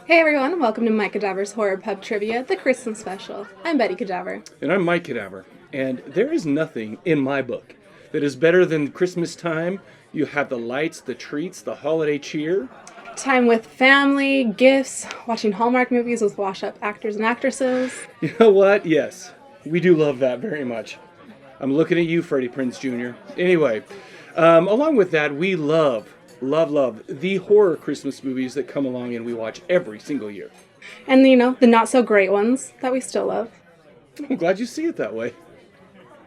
Hey everyone, welcome to Mike Cadaver's Horror Pub Trivia, the Christmas special. I'm Betty Cadaver. And I'm Mike Cadaver. And there is nothing in my book that is better than Christmas time. You have the lights, the treats, the holiday cheer. Time with family, gifts, watching Hallmark movies with wash-up actors and actresses. You know what? Yes, we do love that very much. I'm looking at you, Freddie Prinze Jr. Anyway, along with that, we love the horror Christmas movies that come along and we watch every single year. And the not-so-great ones that we still love. I'm glad you see it that way.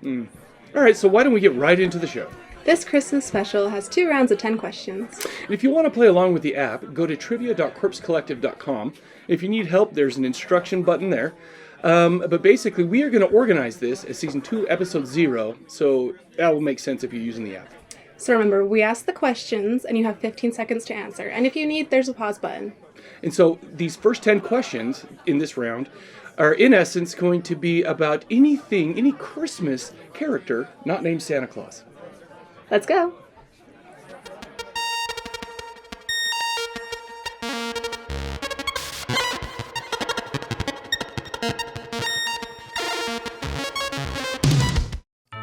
All right, so why don't we get right into the show? This Christmas special has 2 rounds of 10 questions. And if you want to play along with the app, go to trivia.corpsecollective.com. If you need help, there's an instruction button there. But basically, we are going to organize this as Season 2, Episode 0, so that will make sense if you're using the app. So remember, we ask the questions, and you have 15 seconds to answer. And if you need, there's a pause button. And so these first 10 questions in this round are, in essence, going to be about anything, any Christmas character not named Santa Claus. Let's go.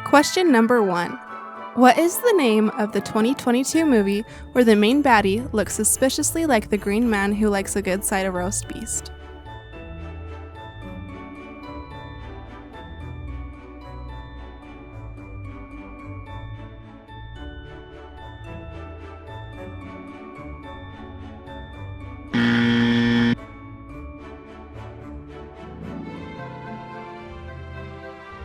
Question number 1. What is the name of the 2022 movie where the main baddie looks suspiciously like the green man who likes a good side of roast beast?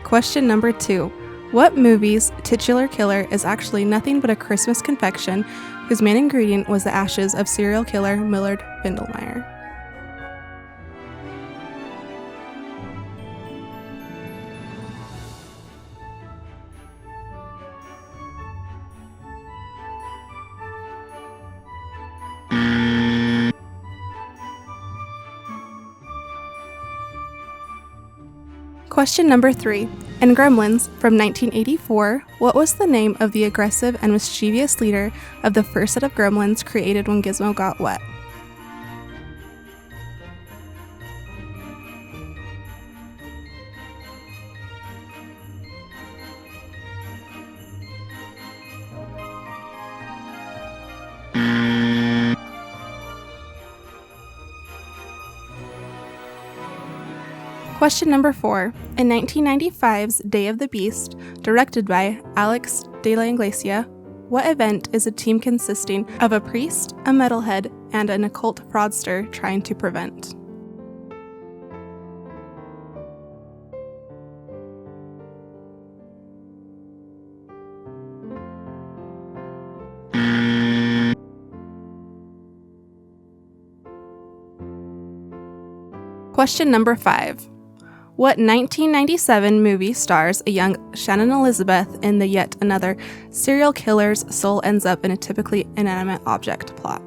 Question number 2. What movie's titular killer is actually nothing but a Christmas confection whose main ingredient was the ashes of serial killer Millard Vindelmeyer? Question number 3. In Gremlins from 1984, what was the name of the aggressive and mischievous leader of the first set of gremlins created when Gizmo got wet? Question number 4. In 1995's Day of the Beast, directed by Alex de la Iglesia, what event is a team consisting of a priest, a metalhead, and an occult fraudster trying to prevent? Question number 5. What 1997 movie stars a young Shannon Elizabeth in the yet another serial killer's soul ends up in a typically inanimate object plot?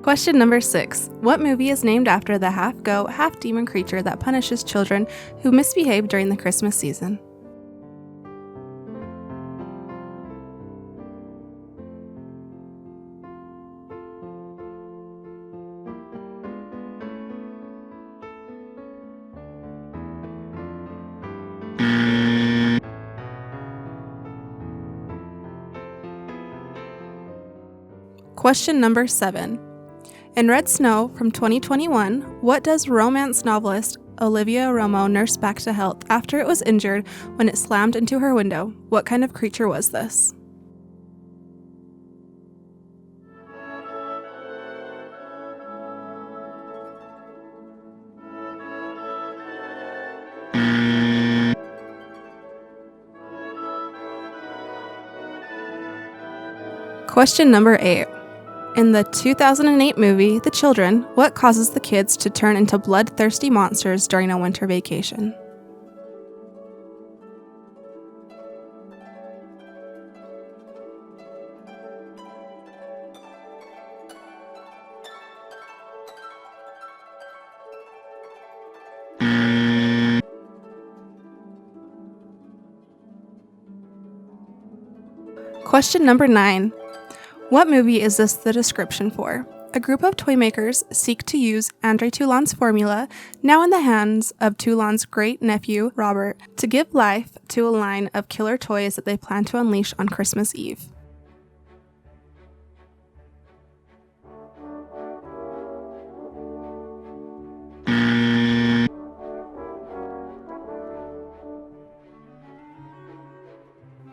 Question number 6. What movie is named after the half-goat, half-demon creature that punishes children who misbehave during the Christmas season? Question number 7. In Red Snow from 2021, what does romance novelist Olivia Romo nurse back to health after it was injured when it slammed into her window? What kind of creature was this? Question number 8. In the 2008 movie, The Children, what causes the kids to turn into bloodthirsty monsters during a winter vacation? Question number 9. What movie is this the description for? A group of toy makers seek to use André Toulon's formula, now in the hands of Toulon's great-nephew, Robert, to give life to a line of killer toys that they plan to unleash on Christmas Eve.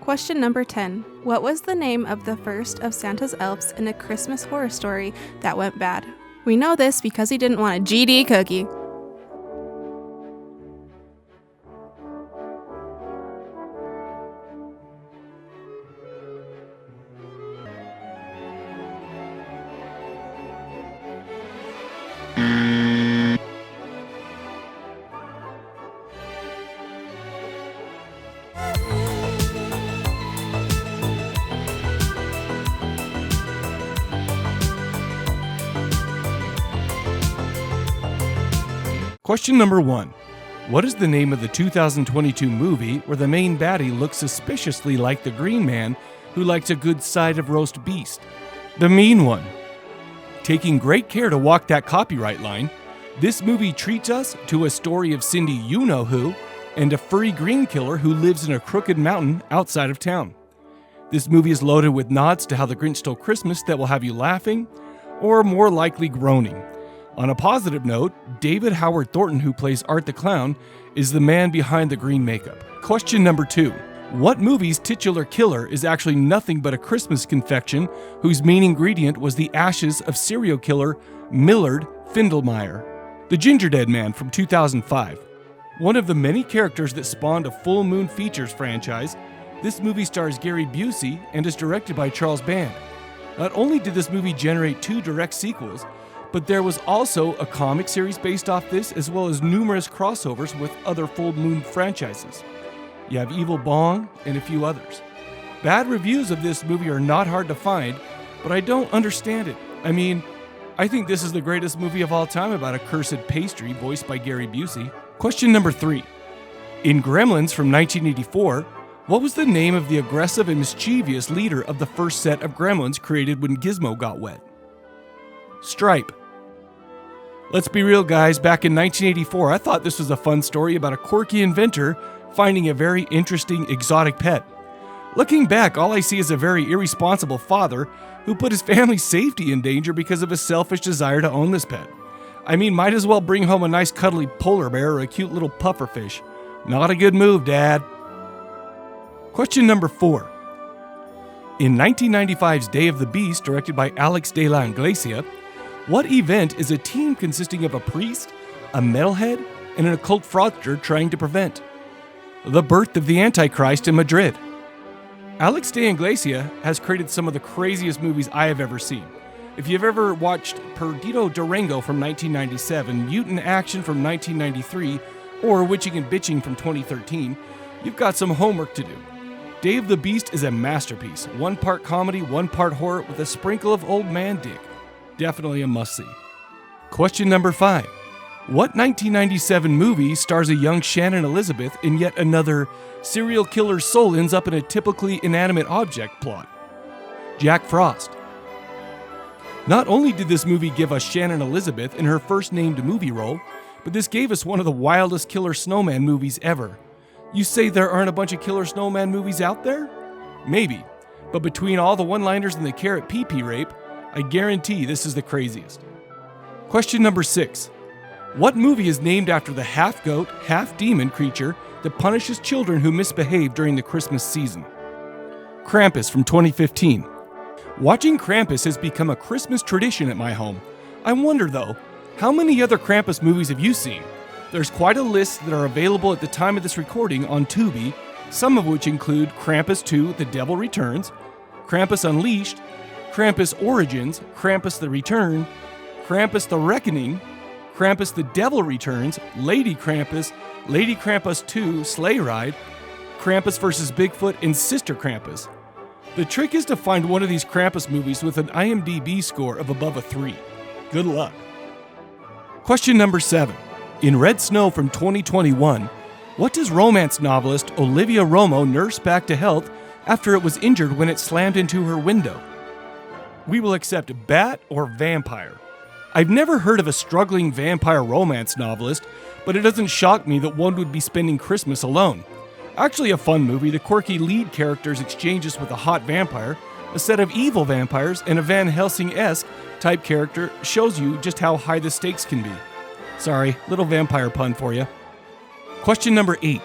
Question number 10. What was the name of the first of Santa's elves in A Christmas Horror Story that went bad? We know this because he didn't want a GD cookie. Question number 1. What is the name of the 2022 movie where the main baddie looks suspiciously like the Green Man who likes a good side of roast beast? The Mean One. Taking great care to walk that copyright line, this movie treats us to a story of Cindy You-Know-Who and a furry green killer who lives in a crooked mountain outside of town. This movie is loaded with nods to How the Grinch Stole Christmas that will have you laughing, or more likely groaning. On a positive note, David Howard Thornton, who plays Art the Clown, is the man behind the green makeup. Question number 2. What movie's titular killer is actually nothing but a Christmas confection whose main ingredient was the ashes of serial killer Millard Findlemeyer? The Ginger Dead Man from 2005. One of the many characters that spawned a Full Moon Features franchise, this movie stars Gary Busey and is directed by Charles Band. Not only did this movie generate 2 direct sequels, but there was also a comic series based off this, as well as numerous crossovers with other Full Moon franchises. You have Evil Bong and a few others. Bad reviews of this movie are not hard to find, but I don't understand it. I mean, I think this is the greatest movie of all time about a cursed pastry voiced by Gary Busey. Question number 3. In Gremlins from 1984, what was the name of the aggressive and mischievous leader of the first set of Gremlins created when Gizmo got wet? Stripe. Let's be real, guys. Back in 1984, I thought this was a fun story about a quirky inventor finding a very interesting exotic pet. Looking back, all I see is a very irresponsible father who put his family's safety in danger because of his selfish desire to own this pet. I mean, might as well bring home a nice cuddly polar bear or a cute little pufferfish. Not a good move, Dad. Question number 4. In 1995's Day of the Beast, directed by Alex de la Iglesia, what event is a team consisting of a priest, a metalhead, and an occult fraudster trying to prevent? The birth of the Antichrist in Madrid. Alex de la Iglesia has created some of the craziest movies I have ever seen. If you've ever watched Perdido Durango from 1997, Mutant Action from 1993, or Witching and Bitching from 2013, you've got some homework to do. Day of the Beast is a masterpiece, 1 part comedy, 1 part horror with a sprinkle of old man dick. Definitely a must-see. Question number 5. What 1997 movie stars a young Shannon Elizabeth in yet another serial killer's soul ends up in a typically inanimate object plot? Jack Frost. Not only did this movie give us Shannon Elizabeth in her first named movie role, but this gave us one of the wildest killer snowman movies ever. You say there aren't a bunch of killer snowman movies out there? Maybe, but between all the one-liners and the carrot pee-pee rape, I guarantee this is the craziest. Question number 6. What movie is named after the half-goat, half-demon creature that punishes children who misbehave during the Christmas season? Krampus from 2015. Watching Krampus has become a Christmas tradition at my home. I wonder though, how many other Krampus movies have you seen? There's quite a list that are available at the time of this recording on Tubi, some of which include Krampus 2, The Devil Returns, Krampus Unleashed, Krampus Origins, Krampus the Return, Krampus the Reckoning, Krampus the Devil Returns, Lady Krampus 2, Sleigh Ride, Krampus vs. Bigfoot, and Sister Krampus. The trick is to find one of these Krampus movies with an IMDb score of above a 3. Good luck. Question number 7. In Red Snow from 2021, what does romance novelist Olivia Romo nurse back to health after it was injured when it slammed into her window. We will accept bat or vampire. I've never heard of a struggling vampire romance novelist, but it doesn't shock me that one would be spending Christmas alone. Actually a fun movie, the quirky lead character's exchanges with a hot vampire, a set of evil vampires, and a Van Helsing-esque type character shows you just how high the stakes can be. Sorry, little vampire pun for you. Question number 8.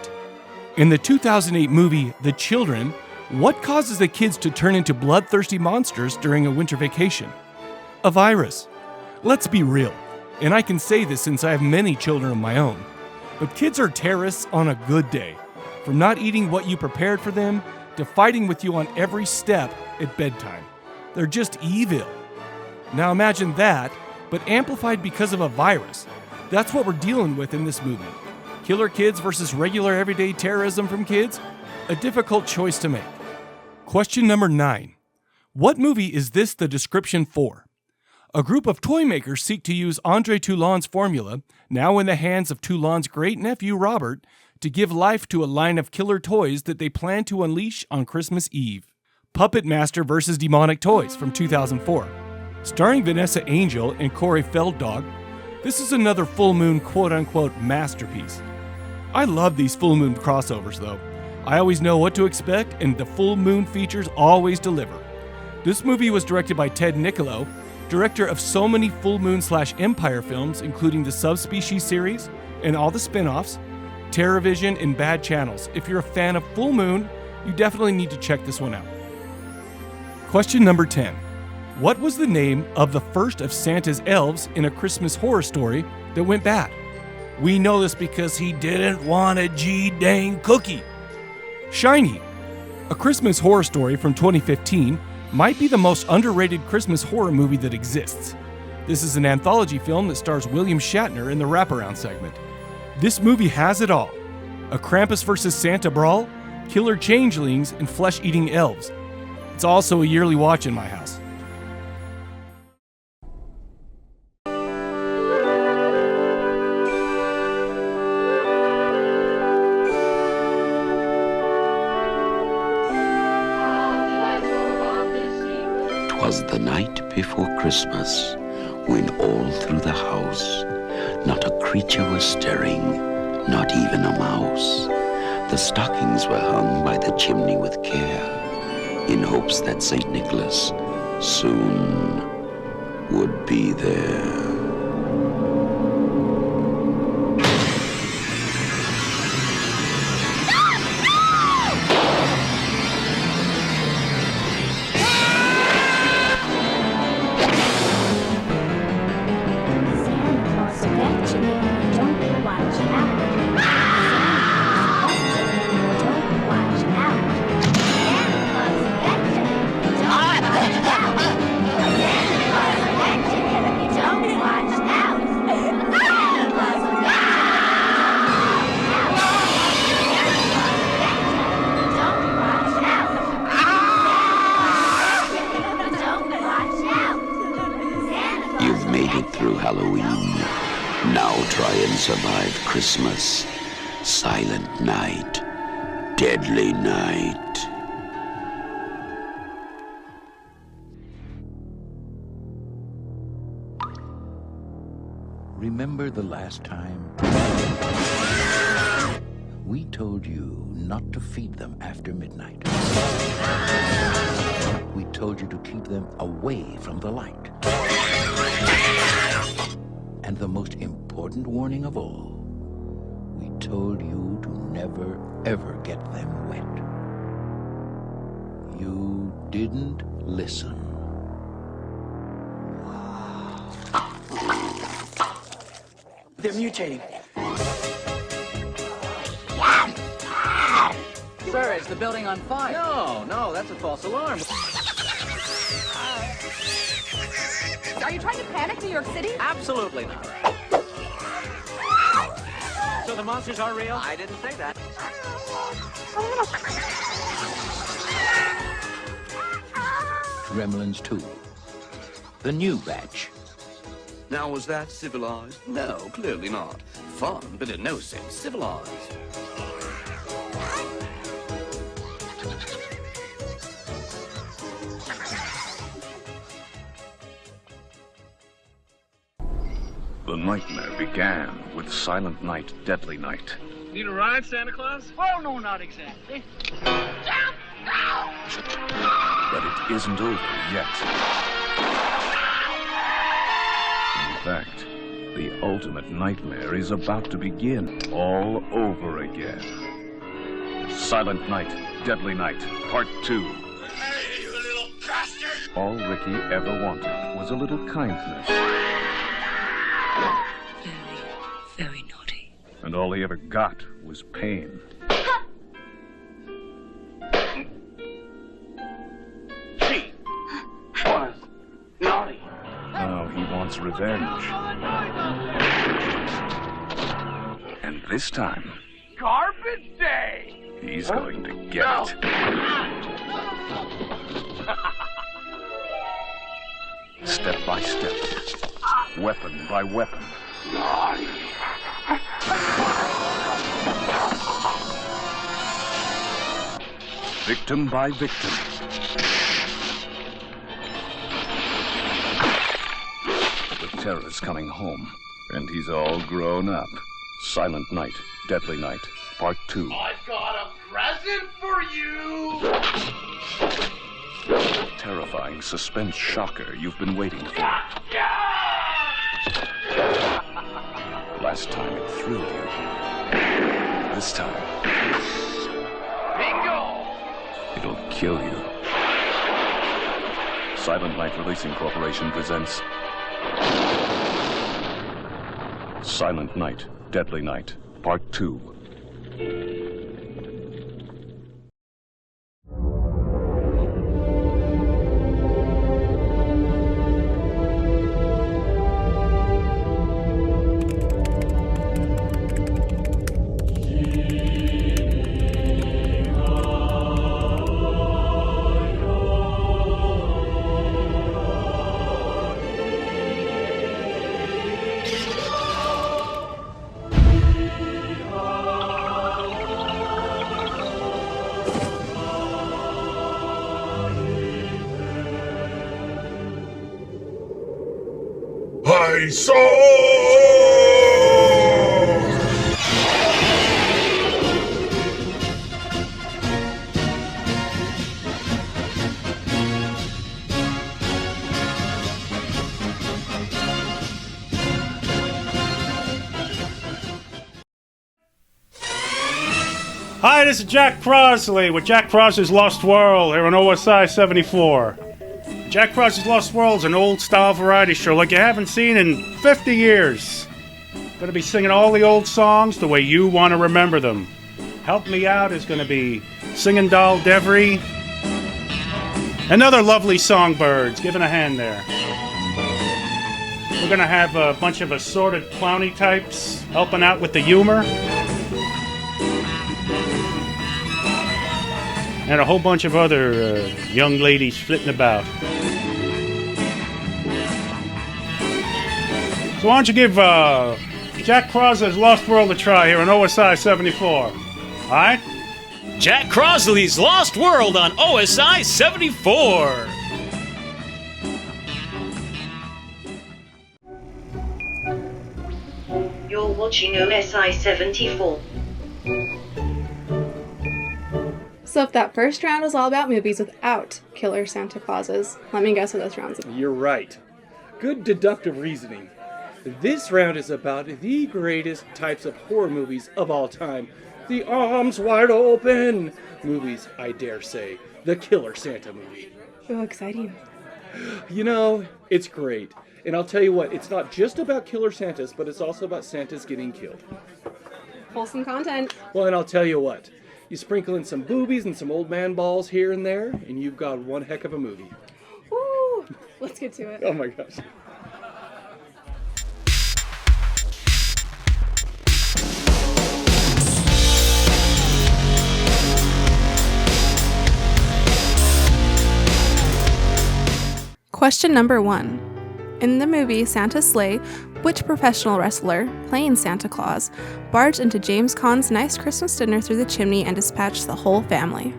In the 2008 movie The Children, what causes the kids to turn into bloodthirsty monsters during a winter vacation? A virus. Let's be real, and I can say this since I have many children of my own, but kids are terrorists on a good day, from not eating what you prepared for them to fighting with you on every step at bedtime. They're just evil. Now imagine that, but amplified because of a virus. That's what we're dealing with in this movie. Killer kids versus regular everyday terrorism from kids? A difficult choice to make. Question number 9. What movie is this the description for? A group of toy makers seek to use Andre Toulon's formula, now in the hands of Toulon's great-nephew Robert, to give life to a line of killer toys that they plan to unleash on Christmas Eve. Puppet Master vs. Demonic Toys from 2004. Starring Vanessa Angel and Corey Feldog, this is another full moon quote-unquote masterpiece. I love these full moon crossovers though. I always know what to expect and the full moon features always deliver. This movie was directed by Ted Niccolo, director of so many Full Moon/Empire films, including the Subspecies series and all the spin-offs, TerraVision, and Bad Channels. If you're a fan of Full Moon, you definitely need to check this one out. Question number 10. What was the name of the first of Santa's elves in A Christmas Horror Story that went bad? We know this because he didn't want a G-dang cookie. Shiny. A Christmas Horror Story from 2015 might be the most underrated Christmas horror movie that exists. This is an anthology film that stars William Shatner in the wraparound segment. This movie has it all. A Krampus vs. Santa brawl, killer changelings, and flesh-eating elves. It's also a yearly watch in my house. Was the night before Christmas, when all through the house not a creature was stirring, not even a mouse. The stockings were hung by the chimney with care, in hopes that St. Nicholas soon would be there. Halloween. Now try and survive Christmas. Silent night. Deadly night. Remember the last time? We told you not to feed them after midnight. We told you to keep them away from the light. And the most important warning of all, we told you to never, ever get them wet. You didn't listen. They're mutating. Sir, is the building on fire? No, that's a false alarm. Are you trying to panic New York City? Absolutely not. So the monsters are real? I didn't say that. Gremlins 2. The new batch. Now, was that civilized? No, clearly not. Fun, but in no sense civilized. The nightmare began with Silent Night, Deadly Night. Need a ride, Santa Claus? Oh, no, not exactly. Jump! No! But it isn't over yet. In fact, the ultimate nightmare is about to begin all over again. Silent Night, Deadly Night, Part 2. Hey, you little bastard! All Ricky ever wanted was a little kindness. Very naughty. And all he ever got was pain. She was naughty. Now he wants revenge. And this time, Garbage day! he's going to get it. Step by step, weapon by weapon. Naughty. Victim by victim. The terror's coming home, and he's all grown up. Silent Night, Deadly Night, Part 2. I've got a present for you! The terrifying suspense shocker you've been waiting for. Last time it thrilled you. This time, Bingo! it'll kill you. Silent Night Releasing Corporation presents Silent Night, Deadly Night, Part 2. I saw! Hi, this is Jack Crosley with Jack Crossley's Lost World here on OSI 74. Jack Crossley's Lost World is an old-style variety show like you haven't seen in 50 years. Going to be singing all the old songs the way you want to remember them. Help me out is going to be Singing Doll Devery and other lovely songbirds. Give it a hand there. We're going to have a bunch of assorted clowny types helping out with the humor. And a whole bunch of other young ladies flitting about. So why don't you give Jack Crosley's Lost World a try here on OSI 74. Alright? Jack Crosley's Lost World on OSI 74. You're watching OSI 74. So if that first round was all about movies without killer Santa Clauses, let me guess what this round's about. You're right. Good deductive reasoning. This round is about the greatest types of horror movies of all time. The arms wide open movies, I dare say. The Killer Santa movie. Oh, exciting. You know, it's great. And I'll tell you what, it's not just about killer Santas, but it's also about Santas getting killed. Wholesome content. Well, and I'll tell you what. You sprinkle in some boobies and some old man balls here and there, and you've got one heck of a movie. Woo! Let's get to it. Oh my gosh. Question number 1. In the movie Santa's Sleigh, which professional wrestler, playing Santa Claus, barged into James Caan's nice Christmas dinner through the chimney and dispatched the whole family?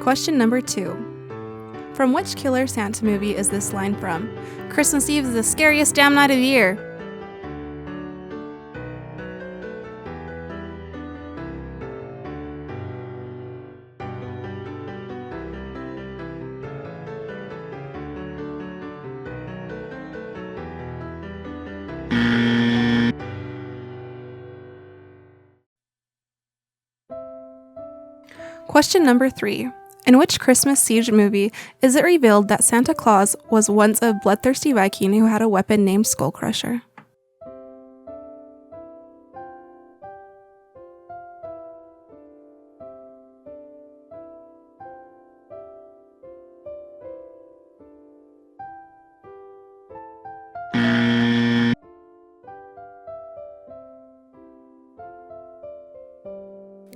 Question number 2. From which Killer Santa movie is this line from? Christmas Eve is the scariest damn night of the year. Question number 3. In which Christmas siege movie is it revealed that Santa Claus was once a bloodthirsty Viking who had a weapon named Skullcrusher?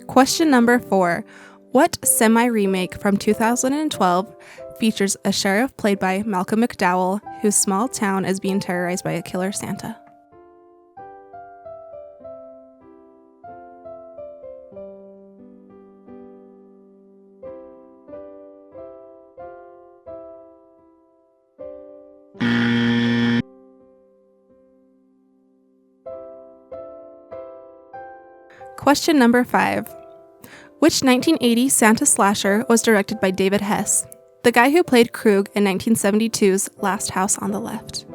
Question number 4. What semi-remake from 2012 features a sheriff played by Malcolm McDowell whose small town is being terrorized by a killer Santa? Question number 5. Which 1980 Santa slasher was directed by David Hess, the guy who played Krug in 1972's Last House on the Left?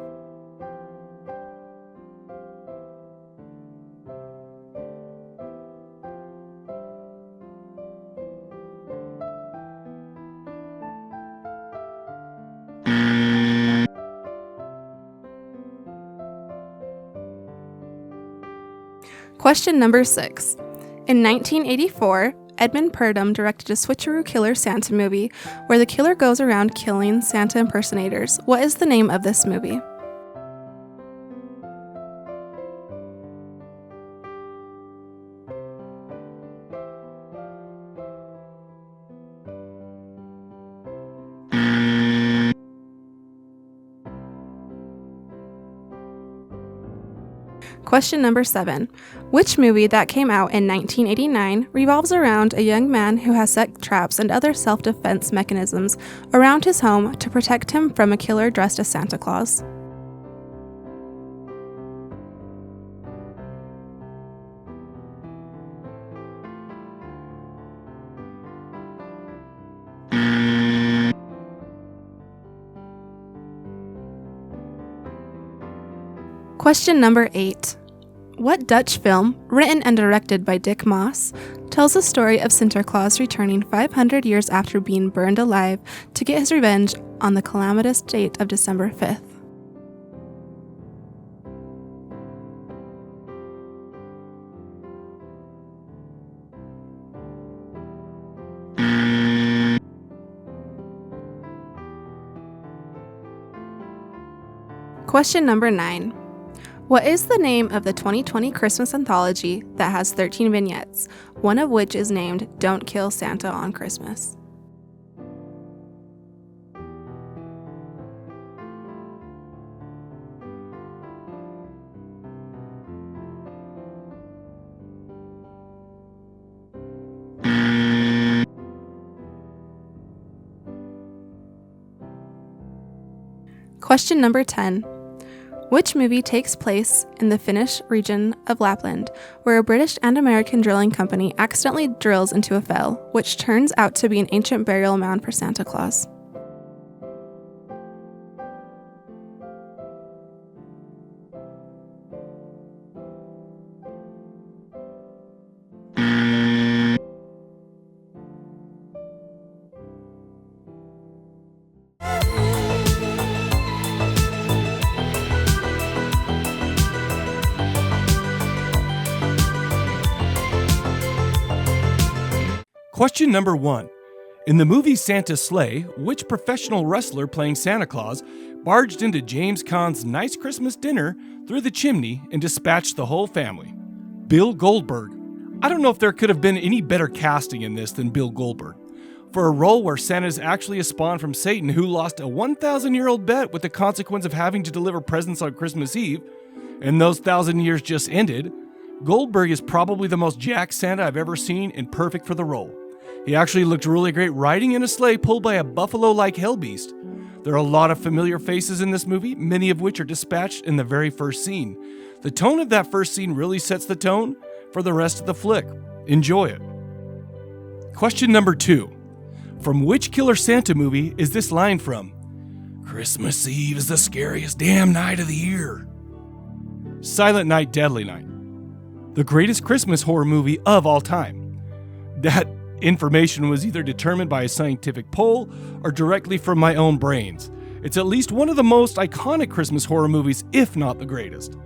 Question number 6. In 1984, Edmund Purdom directed a switcheroo Killer Santa movie where the killer goes around killing Santa impersonators. What is the name of this movie? Question number 7. Which movie that came out in 1989 revolves around a young man who has set traps and other self-defense mechanisms around his home to protect him from a killer dressed as Santa Claus? Question number 8. What Dutch film, written and directed by Dick Moss, tells the story of Santa Claus returning 500 years after being burned alive to get his revenge on the calamitous date of December 5th? Question number 9. What is the name of the 2020 Christmas anthology that has 13 vignettes, one of which is named Don't Kill Santa on Christmas? Question number 10. Which movie takes place in the Finnish region of Lapland, where a British and American drilling company accidentally drills into a fell, which turns out to be an ancient burial mound for Santa Claus? Question number 1. In the movie Santa's Sleigh, which professional wrestler playing Santa Claus barged into James Caan's nice Christmas dinner through the chimney and dispatched the whole family? Bill Goldberg. I don't know if there could have been any better casting in this than Bill Goldberg. For a role where Santa is actually a spawn from Satan who lost a 1,000-year-old bet with the consequence of having to deliver presents on Christmas Eve, and those 1,000 years just ended, Goldberg is probably the most jacked Santa I've ever seen and perfect for the role. He actually looked really great riding in a sleigh pulled by a buffalo-like hellbeast. There are a lot of familiar faces in this movie, many of which are dispatched in the very first scene. The tone of that first scene really sets the tone for the rest of the flick. Enjoy it. Question number 2. From which Killer Santa movie is this line from? Christmas Eve is the scariest damn night of the year. Silent Night, Deadly Night. The greatest Christmas horror movie of all time. That information was either determined by a scientific poll or directly from my own brains. It's at least one of the most iconic Christmas horror movies, if not the greatest.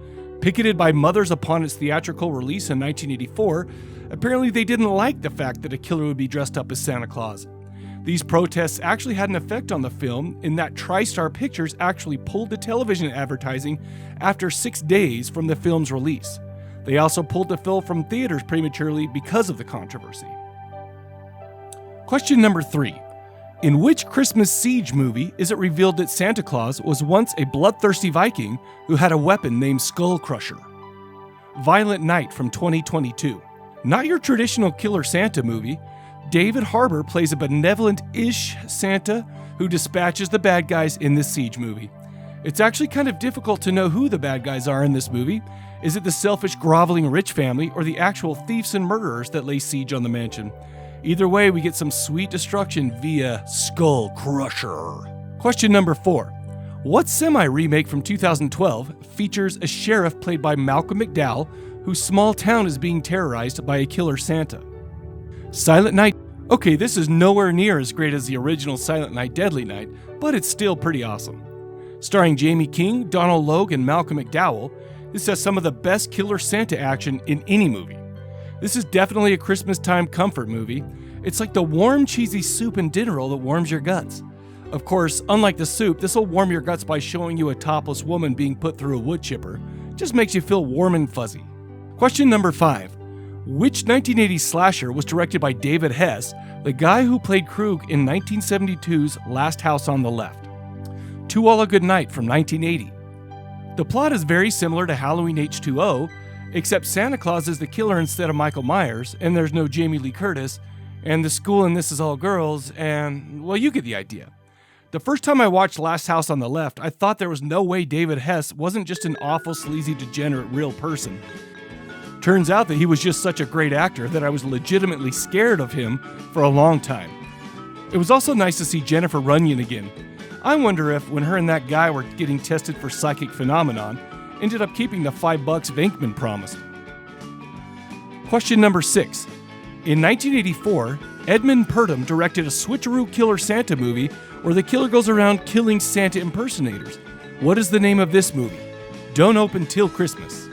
Picketed by mothers upon its theatrical release in 1984, apparently they didn't like the fact that a killer would be dressed up as Santa Claus. These protests actually had an effect on the film in that TriStar Pictures actually pulled the television advertising after 6 days from the film's release. They also pulled the film from theaters prematurely because of the controversy. Question number 3. In which Christmas Siege movie is it revealed that Santa Claus was once a bloodthirsty Viking who had a weapon named Skull Crusher? Violent Night from 2022. Not your traditional Killer Santa movie. David Harbour plays a benevolent-ish Santa who dispatches the bad guys in this Siege movie. It's actually kind of difficult to know who the bad guys are in this movie. Is it the selfish, groveling rich family or the actual thieves and murderers that lay siege on the mansion? Either way, we get some sweet destruction via Skull Crusher. Question number 4. What semi-remake from 2012 features a sheriff played by Malcolm McDowell whose small town is being terrorized by a killer Santa? Silent Night. Okay, this is nowhere near as great as the original Silent Night, Deadly Night, but it's still pretty awesome. Starring Jamie King, Donald Logue, and Malcolm McDowell, this has some of the best killer Santa action in any movie. This is definitely a Christmas time comfort movie. It's like the warm, cheesy soup and dinner roll that warms your guts. Of course, unlike the soup, this will warm your guts by showing you a topless woman being put through a wood chipper. Just makes you feel warm and fuzzy. Question number 5. Which 1980s slasher was directed by David Hess, the guy who played Krug in 1972's Last House on the Left? To All a Good Night from 1980. The plot is very similar to Halloween H2O, except Santa Claus is the killer instead of Michael Myers, and there's no Jamie Lee Curtis, and the school in this is all girls, and, well, you get the idea. The first time I watched Last House on the Left, I thought there was no way David Hess wasn't just an awful, sleazy, degenerate real person. Turns out that he was just such a great actor that I was legitimately scared of him for a long time. It was also nice to see Jennifer Runyon again. I wonder if, when her and that guy were getting tested for psychic phenomenon, ended up keeping the $5 Venkman promised. Question number 6. In 1984, Edmund Purdom directed a switcheroo Killer Santa movie where the killer goes around killing Santa impersonators. What is the name of this movie? Don't Open Till Christmas.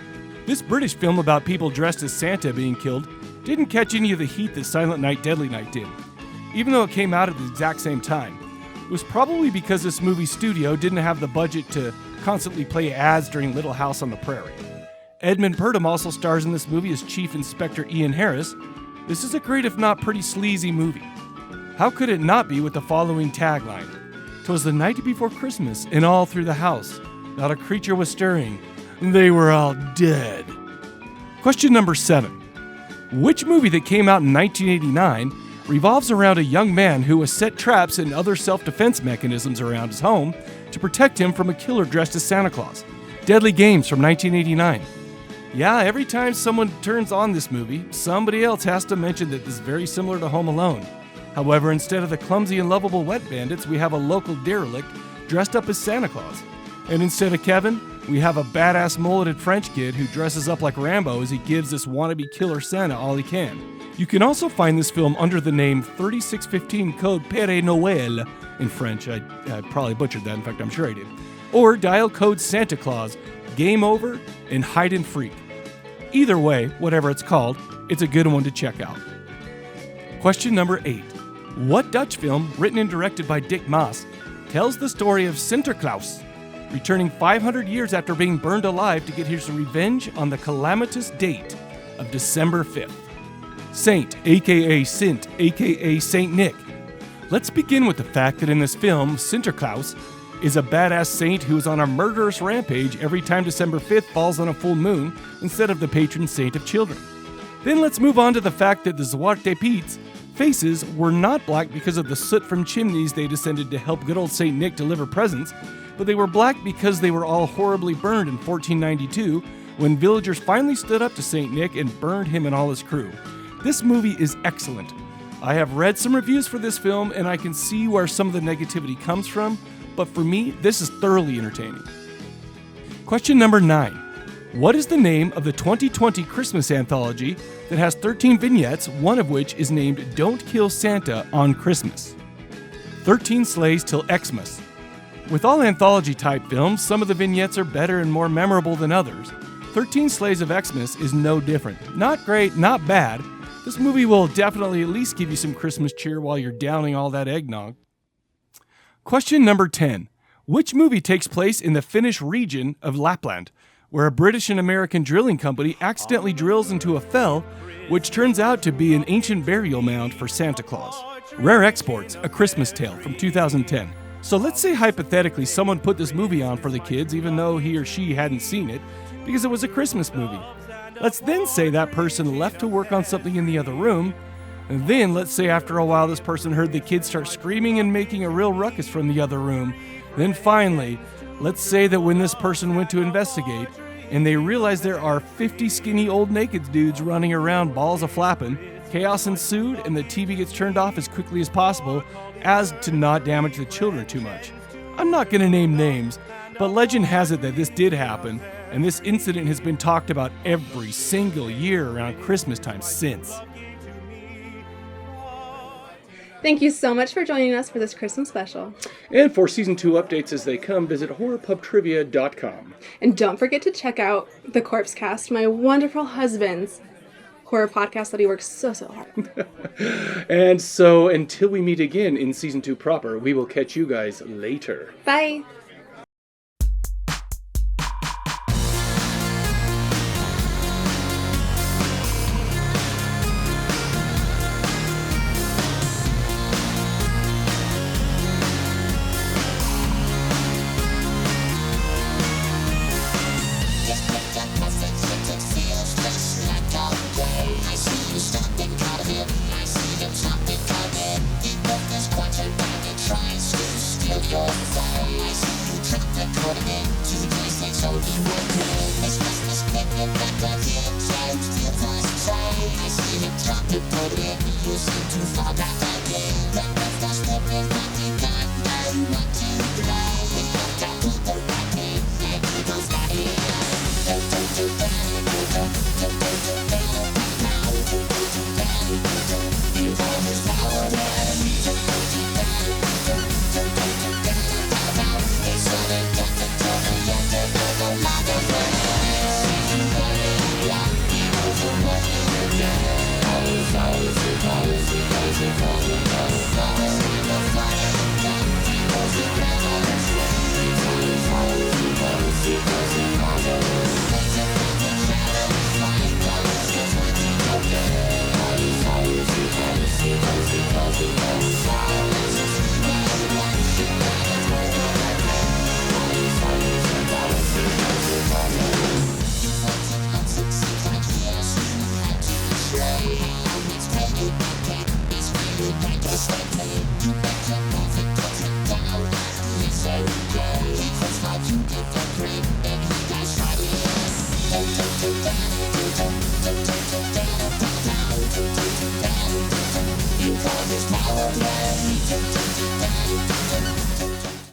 This British film about people dressed as Santa being killed didn't catch any of the heat that Silent Night, Deadly Night did, even though it came out at the exact same time. It was probably because this movie studio didn't have the budget to constantly play ads during Little House on the Prairie. Edmund Purdom also stars in this movie as Chief Inspector Ian Harris. This is a great if not pretty sleazy movie. How could it not be with the following tagline? "'Twas the night before Christmas, and all through the house, not a creature was stirring. They were all dead." Question number 7. Which movie that came out in 1989 revolves around a young man who has set traps and other self-defense mechanisms around his home to protect him from a killer dressed as Santa Claus? Deadly Games from 1989. Yeah, every time someone turns on this movie, somebody else has to mention that this is very similar to Home Alone. However, instead of the clumsy and lovable wet bandits, we have a local derelict dressed up as Santa Claus. And instead of Kevin, we have a badass mulleted French kid who dresses up like Rambo as he gives this wannabe killer Santa all he can. You can also find this film under the name 3615 Code Père Noël in French. I probably butchered that, in fact I'm sure I did. Or dial code Santa Claus, Game Over, and Hide and Freak. Either way, whatever it's called, it's a good one to check out. Question number 8. What Dutch film, written and directed by Dick Maas, tells the story of Sinterklaas, returning 500 years after being burned alive to get his revenge on the calamitous date of December 5th? Saint, aka Sint, aka Saint Nick. Let's begin with the fact that in this film, Sinterklaas is a badass saint who is on a murderous rampage every time December 5th falls on a full moon instead of the patron saint of children. Then let's move on to the fact that the Zwarte Piet faces were not black because of the soot from chimneys they descended to help good old St. Nick deliver presents, but they were black because they were all horribly burned in 1492 when villagers finally stood up to St. Nick and burned him and all his crew. This movie is excellent. I have read some reviews for this film and I can see where some of the negativity comes from, but for me, this is thoroughly entertaining. Question number 9. What is the name of the 2020 Christmas anthology that has 13 vignettes, one of which is named Don't Kill Santa on Christmas? 13 Sleighs Till Xmas. With all anthology-type films, some of the vignettes are better and more memorable than others. 13 Sleighs of Xmas is no different. Not great, not bad. This movie will definitely at least give you some Christmas cheer while you're downing all that eggnog. Question number 10. Which movie takes place in the Finnish region of Lapland, where a British and American drilling company accidentally drills into a fell, which turns out to be an ancient burial mound for Santa Claus? Rare Exports, A Christmas Tale from 2010. So let's say hypothetically someone put this movie on for the kids even though he or she hadn't seen it because it was a Christmas movie. Let's then say that person left to work on something in the other room, and then let's say after a while this person heard the kids start screaming and making a real ruckus from the other room. Then finally, let's say that when this person went to investigate and they realized there are 50 skinny old naked dudes running around balls a flapping, chaos ensued and the TV gets turned off as quickly as possible as to not damage the children too much. I'm not going to name names, but legend has it that this did happen, and this incident has been talked about every single year around Christmas time since. Thank you so much for joining us for this Christmas special. And for Season 2 updates as they come, visit horrorpubtrivia.com. And don't forget to check out The Corpse Cast, my wonderful husband's horror podcast that he works so hard. And so until we meet again in Season 2 proper, we will catch you guys later. Bye. You